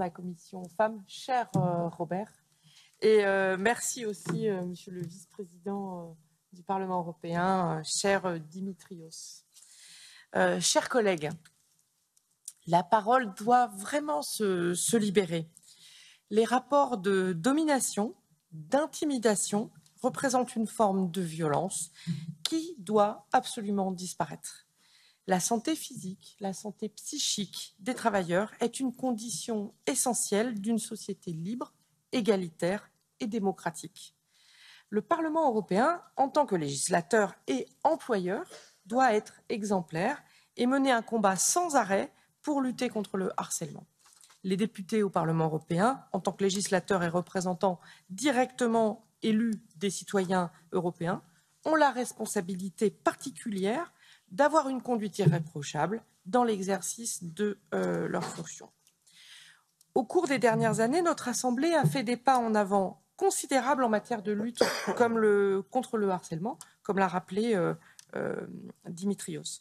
la commission femmes, cher Robert. Et merci aussi, monsieur le vice-président du Parlement européen, cher Dimitrios. Chers collègues, la parole doit vraiment se libérer. Les rapports de domination, d'intimidation représentent une forme de violence qui doit absolument disparaître. La santé physique, la santé psychique des travailleurs est une condition essentielle d'une société libre, égalitaire et démocratique. Le Parlement européen, en tant que législateur et employeur, doit être exemplaire et mener un combat sans arrêt pour lutter contre le harcèlement. Les députés au Parlement européen, en tant que législateurs et représentants directement élus des citoyens européens, ont la responsabilité particulière d'avoir une conduite irréprochable dans l'exercice de leurs fonctions. Au cours des dernières années, notre Assemblée a fait des pas en avant considérables en matière de lutte contre le harcèlement, comme l'a rappelé Dimitrios.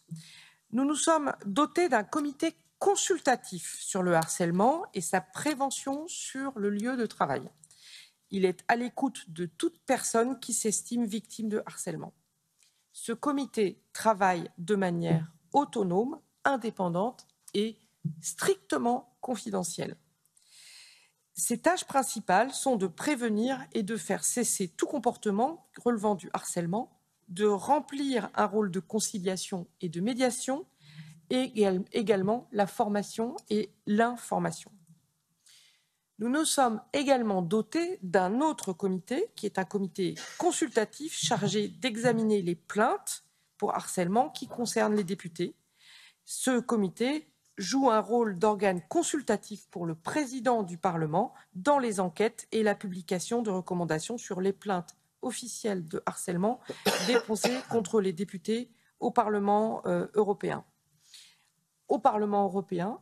Nous nous sommes dotés d'un comité consultatif sur le harcèlement et sa prévention sur le lieu de travail. Il est à l'écoute de toute personne qui s'estime victime de harcèlement. Ce comité travaille de manière autonome, indépendante et strictement confidentielle. Ses tâches principales sont de prévenir et de faire cesser tout comportement relevant du harcèlement, de remplir un rôle de conciliation et de médiation, et également la formation et l'information. Nous nous sommes également dotés d'un autre comité, qui est un comité consultatif chargé d'examiner les plaintes pour harcèlement qui concernent les députés. Ce comité joue un rôle d'organe consultatif pour le président du Parlement dans les enquêtes et la publication de recommandations sur les plaintes officielles de harcèlement déposées contre les députés au Parlement européen. Au Parlement européen,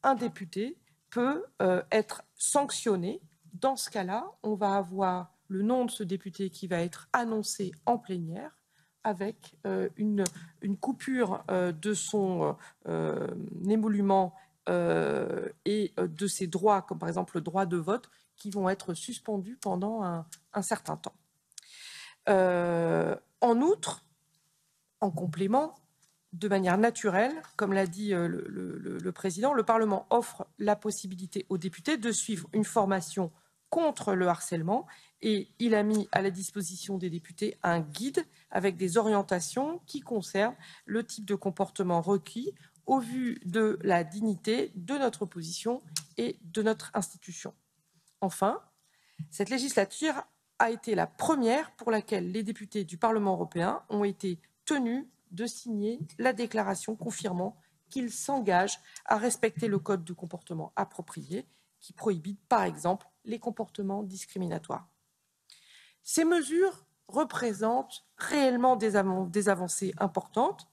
un député peut être sanctionné. Dans ce cas-là, on va avoir le nom de ce député qui va être annoncé en plénière avec une coupure de son émolument et de ses droits, comme par exemple le droit de vote, qui vont être suspendus pendant un certain temps. En outre, en complément, de manière naturelle, comme l'a dit le président, le Parlement offre la possibilité aux députés de suivre une formation contre le harcèlement et il a mis à la disposition des députés un guide avec des orientations qui concernent le type de comportement requis au vu de la dignité de notre position et de notre institution. Enfin, cette législature a été la première pour laquelle les députés du Parlement européen ont été tenus de signer la déclaration confirmant qu'ils s'engagent à respecter le code de comportement approprié qui prohibe, par exemple, les comportements discriminatoires. Ces mesures représentent réellement des avancées importantes.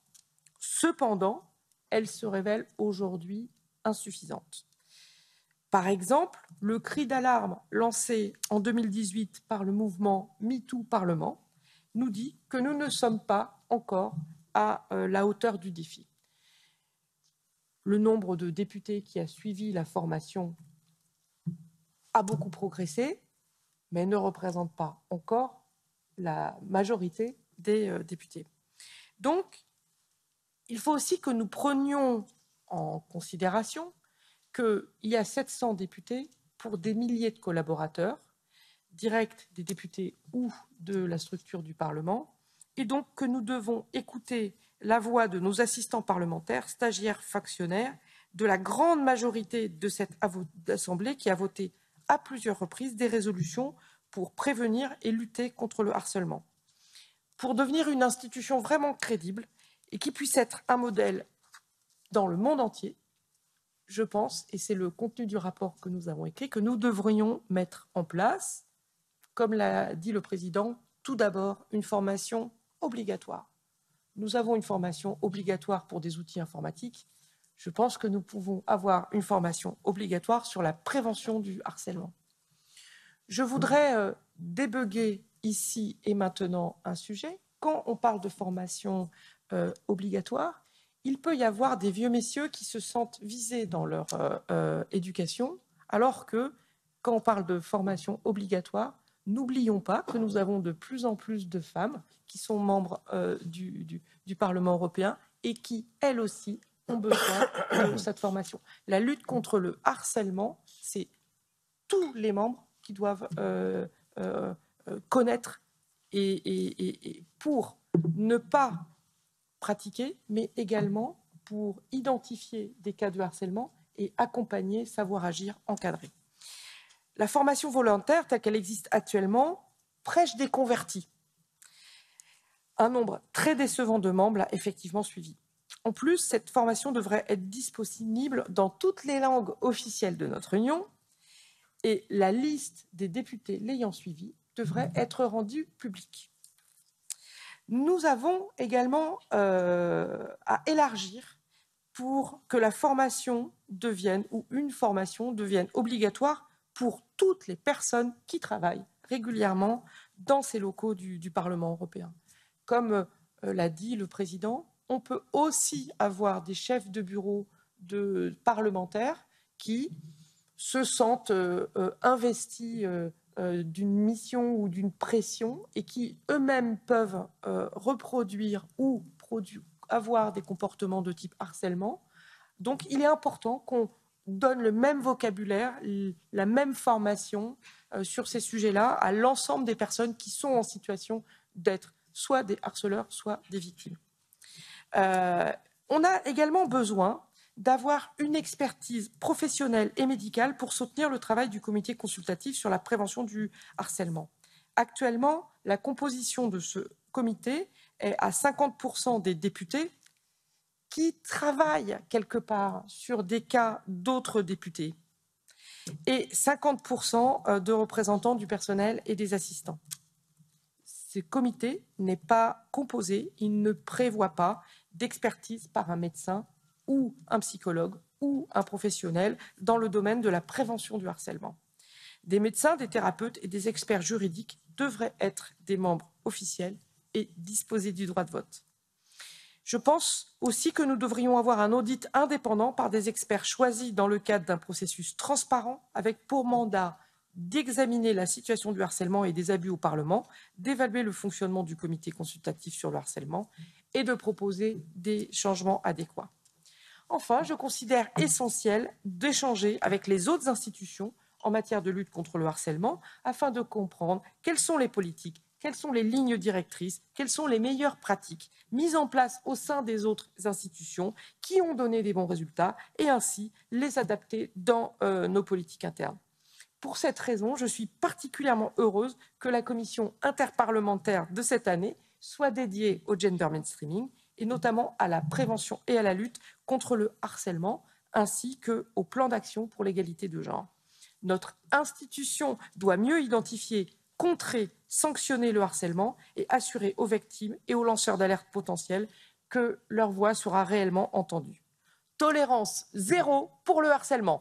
Cependant, elles se révèlent aujourd'hui insuffisantes. Par exemple, le cri d'alarme lancé en 2018 par le mouvement MeToo Parlement nous dit que nous ne sommes pas encore à la hauteur du défi. Le nombre de députés qui a suivi la formation a beaucoup progressé, mais ne représente pas encore la majorité des députés. Donc, il faut aussi que nous prenions en considération qu'il y a 700 députés pour des milliers de collaborateurs, directs des députés ou de la structure du Parlement, et donc que nous devons écouter la voix de nos assistants parlementaires, stagiaires, fonctionnaires, de la grande majorité de cette Assemblée qui a voté à plusieurs reprises des résolutions pour prévenir et lutter contre le harcèlement. Pour devenir une institution vraiment crédible et qui puisse être un modèle dans le monde entier, je pense, et c'est le contenu du rapport que nous avons écrit, que nous devrions mettre en place, comme l'a dit le président, tout d'abord une formation obligatoire. Nous avons une formation obligatoire pour des outils informatiques. Je pense que nous pouvons avoir une formation obligatoire sur la prévention du harcèlement. Je voudrais débugger ici et maintenant un sujet. Quand on parle de formation obligatoire, il peut y avoir des vieux messieurs qui se sentent visés dans leur éducation Alors que, quand on parle de formation obligatoire, n'oublions pas que nous avons de plus en plus de femmes qui sont membres du Parlement européen et qui, elles aussi, ont besoin de cette formation. La lutte contre le harcèlement, c'est tous les membres qui doivent connaître et pour ne pas pratiquer, mais également pour identifier des cas de harcèlement et accompagner, savoir agir, encadrer. La formation volontaire, telle qu'elle existe actuellement, prêche des convertis. Un nombre très décevant de membres l'a effectivement suivi. En plus, cette formation devrait être disponible dans toutes les langues officielles de notre Union et la liste des députés l'ayant suivi devrait être rendue publique. Nous avons également à élargir pour que la formation devienne, ou une formation devienne obligatoire pour toutes les personnes qui travaillent régulièrement dans ces locaux du Parlement européen. Comme l'a dit le président, on peut aussi avoir des chefs de bureau de parlementaires qui se sentent investis d'une mission ou d'une pression et qui eux-mêmes peuvent reproduire ou avoir des comportements de type harcèlement. Donc il est important qu'on donne le même vocabulaire, la même formation sur ces sujets-là à l'ensemble des personnes qui sont en situation d'être soit des harceleurs, soit des victimes. On a également besoin d'avoir une expertise professionnelle et médicale pour soutenir le travail du comité consultatif sur la prévention du harcèlement. Actuellement, la composition de ce comité est à 50% des députés qui travaillent quelque part sur des cas d'autres députés et 50% de représentants du personnel et des assistants. Ce comité n'est pas composé, il ne prévoit pas d'expertise par un médecin ou un psychologue ou un professionnel dans le domaine de la prévention du harcèlement. Des médecins, des thérapeutes et des experts juridiques devraient être des membres officiels et disposer du droit de vote. Je pense aussi que nous devrions avoir un audit indépendant par des experts choisis dans le cadre d'un processus transparent avec pour mandat d'examiner la situation du harcèlement et des abus au Parlement, d'évaluer le fonctionnement du comité consultatif sur le harcèlement et de proposer des changements adéquats. Enfin, je considère essentiel d'échanger avec les autres institutions en matière de lutte contre le harcèlement afin de comprendre quelles sont les politiques, quelles sont les lignes directrices, quelles sont les meilleures pratiques mises en place au sein des autres institutions qui ont donné des bons résultats et ainsi les adapter dans nos politiques internes. Pour cette raison, je suis particulièrement heureuse que la commission interparlementaire de cette année soit dédiée au gender mainstreaming et notamment à la prévention et à la lutte contre le harcèlement, ainsi qu'au plan d'action pour l'égalité de genre. Notre institution doit mieux identifier, contrer, sanctionner le harcèlement et assurer aux victimes et aux lanceurs d'alerte potentiels que leur voix sera réellement entendue. Tolérance zéro pour le harcèlement.